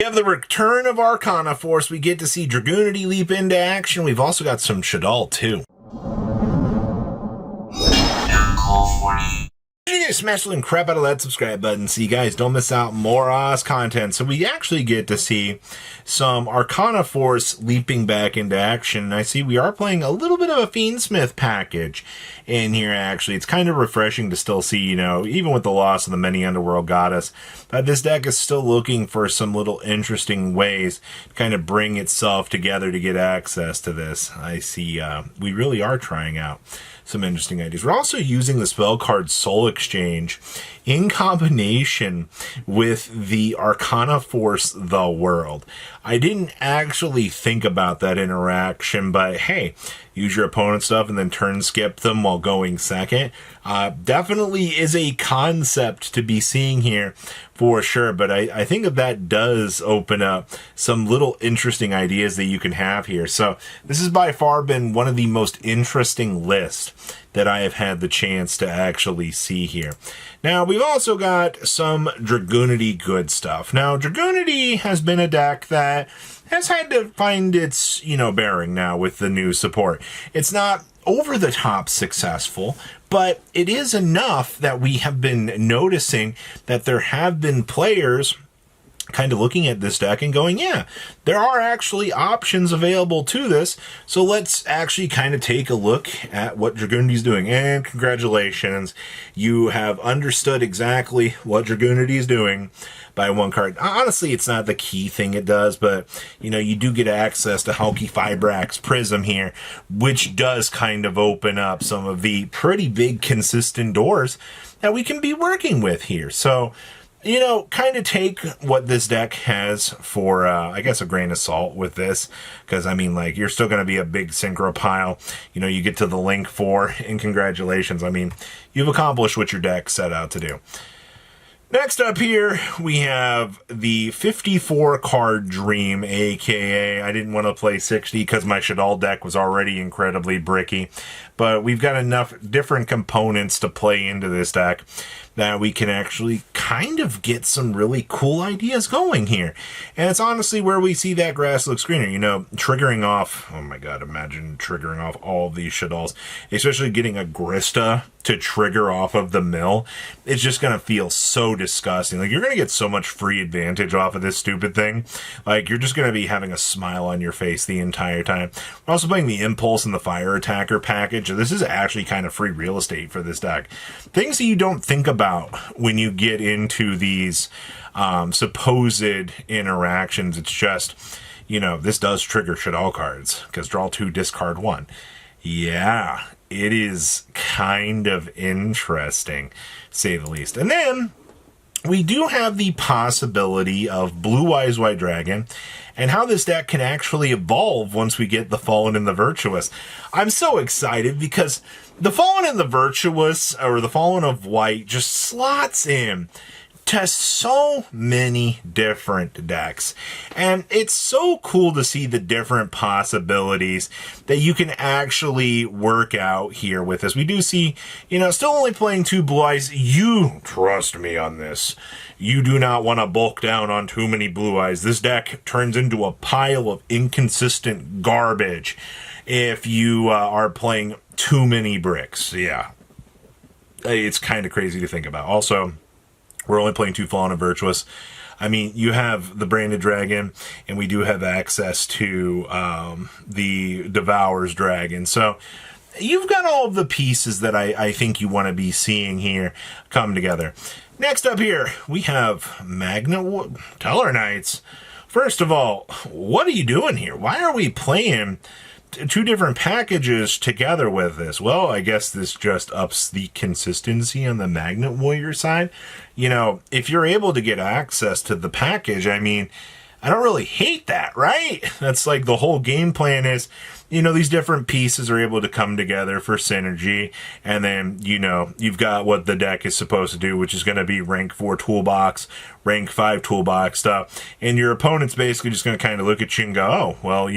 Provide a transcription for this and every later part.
We have the return of Arcana Force. We get to see Dragunity leap into action. We've also got some Shaddoll too. You guys smash the crap out of that subscribe button so you guys don't miss out more Oz content. So we actually get to see some Arcana Force leaping back into action. And I see we are playing a little bit of a fiendsmith package in here, actually. It's kind of refreshing to still see, you know, even with the loss of the many Underworld Goddess, this deck is still looking for some little interesting ways to kind of bring itself together to get access to this. I see we really are trying out some interesting ideas. We're also using the spell card Soul Exchange in combination with the Arcana Force The World. I didn't actually think about that interaction, but hey, use your opponent's stuff and then turn skip them while going second. Definitely is a concept to be seeing here for sure, but I think that does open up some little interesting ideas that you can have here. So this has by far been one of the most interesting lists that I have had the chance to actually see here. Now, we've also got some Dragunity good stuff. Now, Dragunity has been a deck that has had to find its, bearing now with the new support. It's not over the top successful, but it is enough that we have been noticing that there have been players kind of looking at this deck and going, yeah, there are actually options available to this. So let's actually kind of take a look at what Dragunity's doing. And congratulations, you have understood exactly what Dragunity is doing by one card. Honestly, it's not the key thing it does, but you do get access to Hulky Fibrax Prism here, which does kind of open up some of the pretty big consistent doors that we can be working with here. So kind of take what this deck has for, I guess, a grain of salt with this. Because, you're still going to be a big synchro pile. You get to the link 4, and congratulations. You've accomplished what your deck set out to do. Next up here, we have the 54-card Dream, a.k.a. I didn't want to play 60 because my Shaddoll deck was already incredibly bricky. But we've got enough different components to play into this deck that we can actually kind of get some really cool ideas going here. And it's honestly where we see that grass looks greener. Triggering off, oh my god, imagine triggering off all of these Shaddolls, especially getting a Grista to trigger off of the mill. It's just going to feel so disgusting. You're going to get so much free advantage off of this stupid thing. You're just going to be having a smile on your face the entire time. We're also playing the Impulse and the Fire Attacker package. This is actually kind of free real estate for this deck. Things that you don't think about when you get into these supposed interactions. It's just, this does trigger Shaddoll cards, because draw 2, discard 1. Yeah, it is kind of interesting, to say the least. And then we do have the possibility of Blue Eyes White Dragon and how this deck can actually evolve once we get the Fallen and the Virtuous. I'm so excited because the Fallen and the Virtuous, or the Fallen of White, just slots in to so many different decks. And it's so cool to see the different possibilities that you can actually work out here with this. We do see, still only playing 2 Blue Eyes. You trust me on this. You do not want to bulk down on too many Blue Eyes. This deck turns into a pile of inconsistent garbage if you are playing too many bricks. Yeah. It's kind of crazy to think about. Also, we're only playing 2 Fallen and Virtuous. You have the Branded Dragon, and we do have access to the Devourer's Dragon. So you've got all of the pieces that I think you want to be seeing here come together. Next up here, we have Magnet Teller Knights. First of all, what are you doing here? Why are we playing 2 different packages together with this? Well, I guess this just ups the consistency on the Magnet Warrior side. If you're able to get access to the package, I don't really hate that, right? That's the whole game plan is, these different pieces are able to come together for synergy, and then, you've got what the deck is supposed to do, which is going to be rank 4 toolbox, rank 5 toolbox stuff, and your opponent's basically just going to kind of look at you and go, oh, well,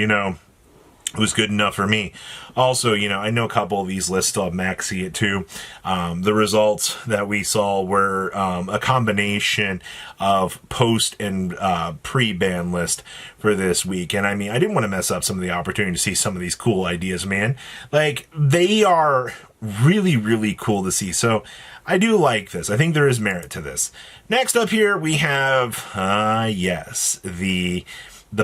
was good enough for me. Also, you know, I know a couple of these lists still have maxi it too. The results that we saw were a combination of post and pre-ban list for this week. And I mean, I didn't want to mess up some of the opportunity to see some of these cool ideas, man. Like, they are really, really cool to see. So I do like this. I think there is merit to this. Next up here, we have, yes, the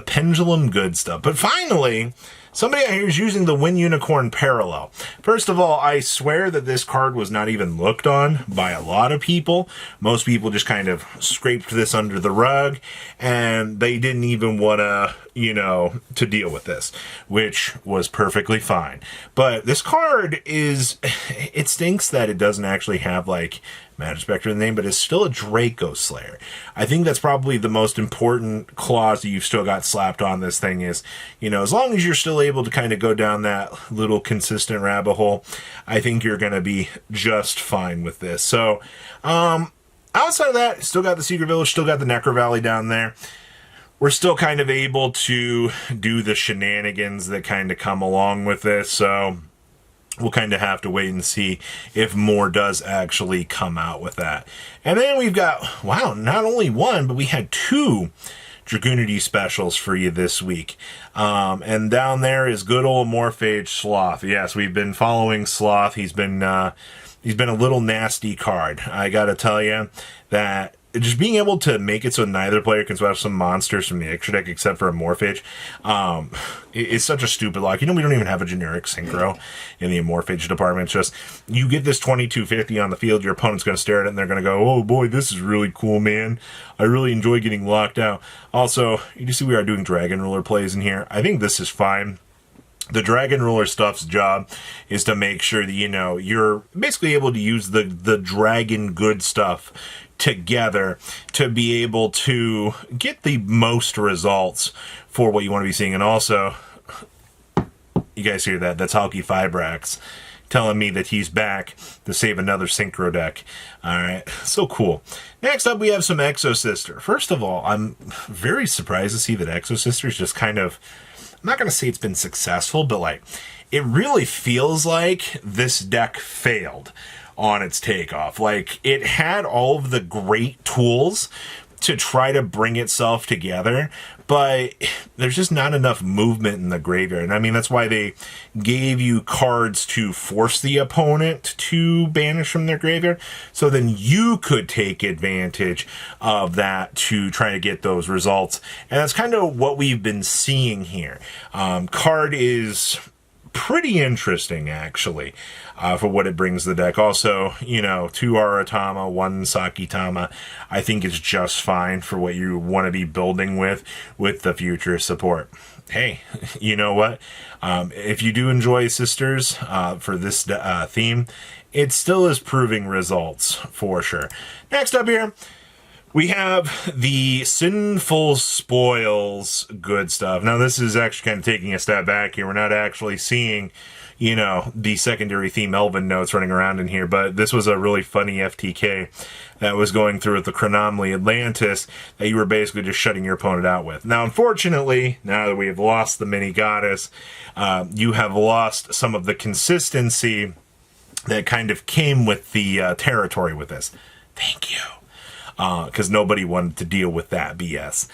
Pendulum good stuff. But finally, somebody out here is using the Wind Unicorn Parallel. First of all, I swear that this card was not even looked on by a lot of people. Most people just kind of scraped this under the rug, and they didn't even want to, you know, to deal with this, which was perfectly fine. But this card is, it stinks that it doesn't actually have, like, Magic Spectre in the name, but it's still a Draco Slayer. I think that's probably the most important clause that you've still got slapped on this thing is, you know, as long as you're still able to kind of go down that little consistent rabbit hole, I think you're going to be just fine with this. So, outside of that, still got the Secret Village, still got the Necro Valley down there. We're still kind of able to do the shenanigans that kind of come along with this, so we'll kind of have to wait and see if more does actually come out with that. And then we've got, wow, not only one, but we had two Dragunity specials for you this week. And down there is good old amorphage Sloth. Yes, we've been following Sloth. He's been a little nasty card. I gotta tell you that just being able to make it so neither player can swap some monsters from the extra deck except for amorphage is such a stupid lock. You know, we don't even have a generic synchro in the amorphage department. It's just, you get this 2250 on the field, your opponent's going to stare at it and they're going to go, oh boy, this is really cool, man. I really enjoy getting locked out. Also, you see we are doing Dragon Ruler plays in here. I think this is fine. The Dragon Ruler stuff's job is to make sure that, you know, you're basically able to use the Dragon good stuff together to be able to get the most results for what you want to be seeing. And also, you guys hear that? That's Halki Fibrax telling me that he's back to save another synchro deck. Alright, so cool. Next up, we have some Exosister. First of all, I'm very surprised to see that Exosister is just kind of, I'm not going to say it's been successful, but like, it really feels like this deck failed on its takeoff. Like, it had all of the great tools to try to bring itself together, but there's just not enough movement in the graveyard. And I mean, that's why they gave you cards to force the opponent to banish from their graveyard, so then you could take advantage of that to try to get those results. And that's kind of what we've been seeing here. Card is pretty interesting, actually, for what it brings to the deck. Also, you know, 2 Aratama, 1 Sakitama, I think is just fine for what you want to be building with the future support. Hey, you know what? If you do enjoy Sisters for this theme, it still is proving results for sure. Next up here, we have the Sinful Spoils good stuff. Now, this is actually kind of taking a step back here. We're not actually seeing, you know, the secondary theme Elven notes running around in here, but this was a really funny FTK that was going through with the Chronomaly Atlantis that you were basically just shutting your opponent out with. Now, unfortunately, now that we have lost the mini goddess, you have lost some of the consistency that kind of came with the territory with this. Thank you. Because nobody wanted to deal with that BS.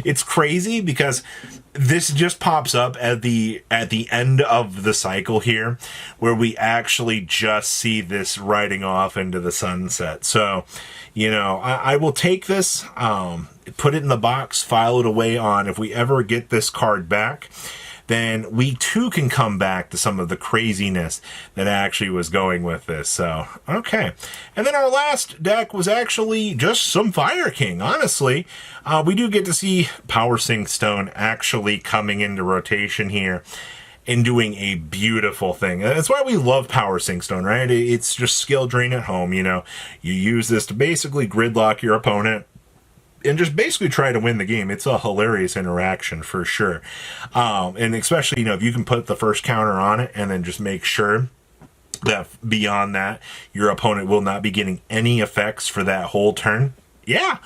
It's crazy because this just pops up at the end of the cycle here, where we actually just see this riding off into the sunset. So, you know, I will take this, put it in the box, file it away on. If we ever get this card back, then we too can come back to some of the craziness that actually was going with this. So, okay. And then our last deck was actually just some Fire King, honestly. We do get to see Power Sink Stone actually coming into rotation here and doing a beautiful thing. That's why we love Power Sink Stone, right? It's just skill drain at home, you know. You use this to basically gridlock your opponent and just basically try to win the game. It's a hilarious interaction for sure. And especially, you know, if you can put the first counter on it and then just make sure that beyond that, your opponent will not be getting any effects for that whole turn. Yeah.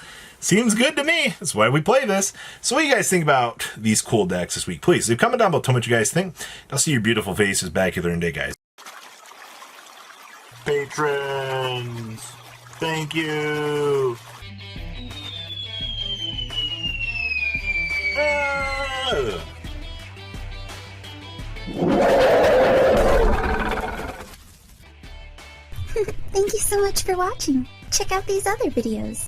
Seems good to me. That's why we play this. So what do you guys think about these cool decks this week? Please leave a comment down below. Tell me what you guys think. I'll see your beautiful faces back here during the day, guys. Patrons, thank you. Thank you so much for watching. Check out these other videos.